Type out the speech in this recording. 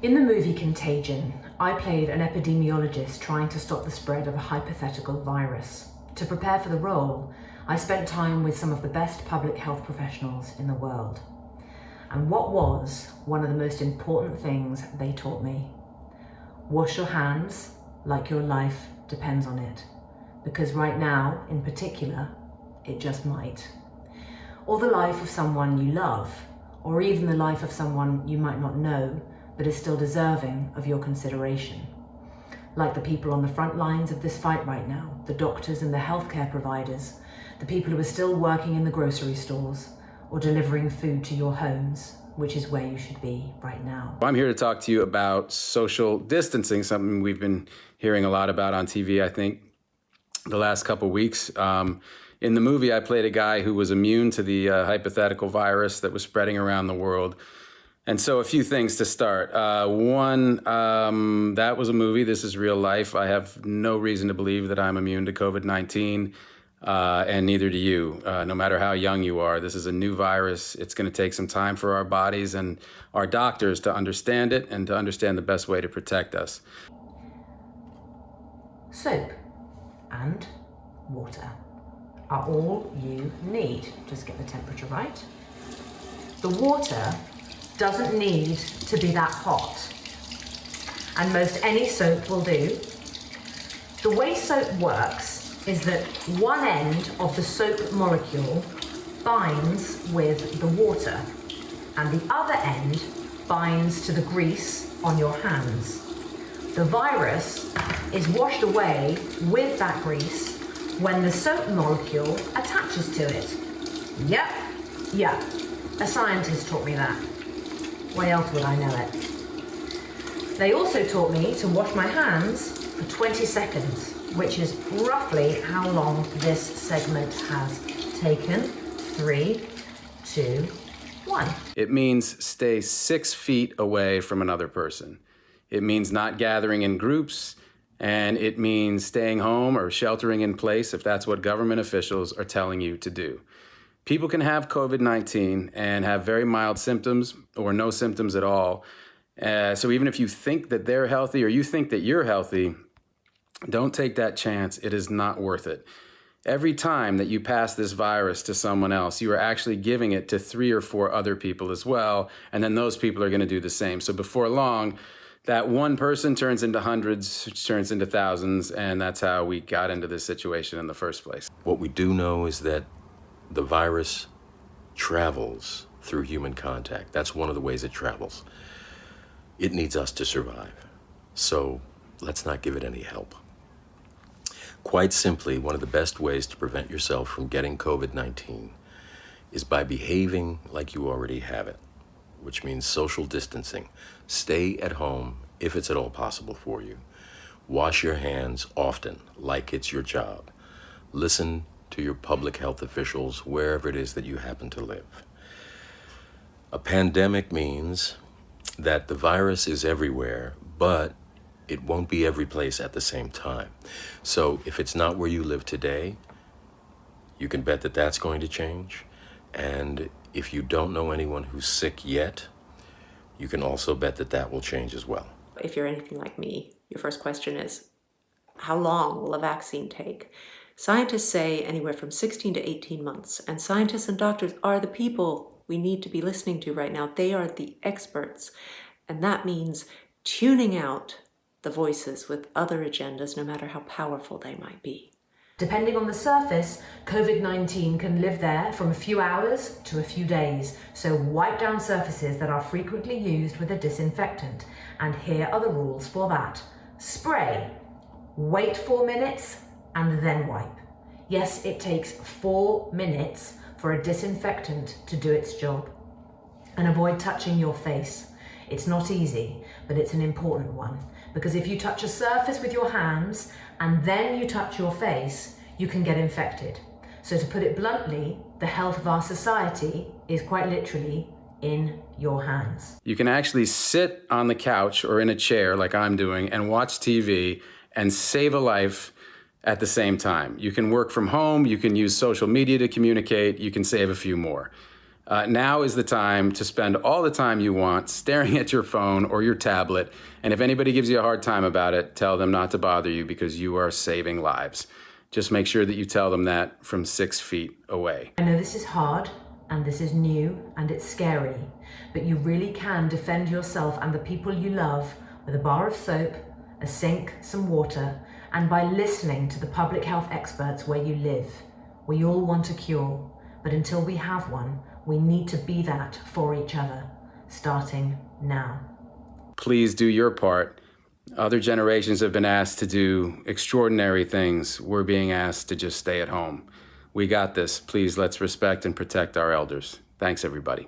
In the movie Contagion, I played an epidemiologist trying to stop the spread of a hypothetical virus. To prepare for the role, I spent time with some of the best public health professionals in the world. And what was one of the most important things they taught me? Wash your hands like your life depends on it. Because right now, in particular, it just might. Or the life of someone you love, or even the life of someone you might not know, but is still deserving of your consideration. Like the people on the front lines of this fight right now, the doctors and the healthcare providers, the people who are still working in the grocery stores, or delivering food to your homes, which is where you should be right now. I'm here to talk to you about social distancing, something we've been hearing a lot about on TV, I think, the last couple weeks. In the movie, I played a guy who was immune to the hypothetical virus that was spreading around the world. And so a few things to start. One, that was a movie. This is real life. I have no reason to believe that I'm immune to COVID-19, and neither do you. No matter how young you are, this is a new virus. It's going to take some time for our bodies and our doctors to understand it and to understand the best way to protect us. Soap and water are all you need. Just get the temperature right. The water doesn't need to be that hot, and most any soap will do. The way soap works is that one end of the soap molecule binds with the water, and the other end binds to the grease on your hands. The virus is washed away with that grease when the soap molecule attaches to it. Yep. A scientist taught me that. Why else would I know it? They also taught me to wash my hands for 20 seconds, which is roughly how long this segment has taken. 3, 2, 1. It means stay 6 feet away from another person. It means not gathering in groups, and it means staying home or sheltering in place if that's what government officials are telling you to do. People can have COVID-19 and have very mild symptoms or no symptoms at all. So even if you think that they're healthy or you think that you're healthy, don't take that chance. It is not worth it. Every time that you pass this virus to someone else, you are actually giving it to 3 or 4 other people as well, and then those people are going to do the same. So before long, that one person turns into hundreds, turns into thousands, and that's how we got into this situation in the first place. What we do know is that the virus travels through human contact. That's one of the ways it travels. It needs us to survive. So let's not give it any help. Quite simply, one of the best ways to prevent yourself from getting COVID-19 is by behaving like you already have it, which means social distancing. Stay at home if it's at all possible for you. Wash your hands often, like it's your job. Listen to your public health officials wherever it is that you happen to live. A pandemic means that the virus is everywhere, but it won't be every place at the same time. So if it's not where you live today, you can bet that that's going to change. And if you don't know anyone who's sick yet, you can also bet that that will change as well. If you're anything like me, your first question is, how long will a vaccine take? Scientists say anywhere from 16 to 18 months, and scientists and doctors are the people we need to be listening to right now. They are the experts, and that means tuning out the voices with other agendas, no matter how powerful they might be. Depending on the surface, COVID-19 can live there from a few hours to a few days, so wipe down surfaces that are frequently used with a disinfectant. And here are the rules for that. Spray, wait 4 minutes, and then wipe. Yes, it takes 4 minutes for a disinfectant to do its job. And avoid touching your face. It's not easy, but it's an important one. Because if you touch a surface with your hands and then you touch your face, you can get infected. So to put it bluntly, the health of our society is quite literally in your hands. You can actually sit on the couch or in a chair like I'm doing and watch TV and save a life at the same time. You can work from home, you can use social media to communicate, you can save a few more. Now is the time to spend all the time you want staring at your phone or your tablet. And if anybody gives you a hard time about it, tell them not to bother you because you are saving lives. Just make sure that you tell them that from 6 feet away. I know this is hard and this is new and it's scary, but you really can defend yourself and the people you love with a bar of soap, a sink, some water, and by listening to the public health experts where you live. We all want a cure, but until we have one, we need to be that for each other, starting now. Please do your part. Other generations have been asked to do extraordinary things. We're being asked to just stay at home. We got this. Please, let's respect and protect our elders. Thanks, everybody.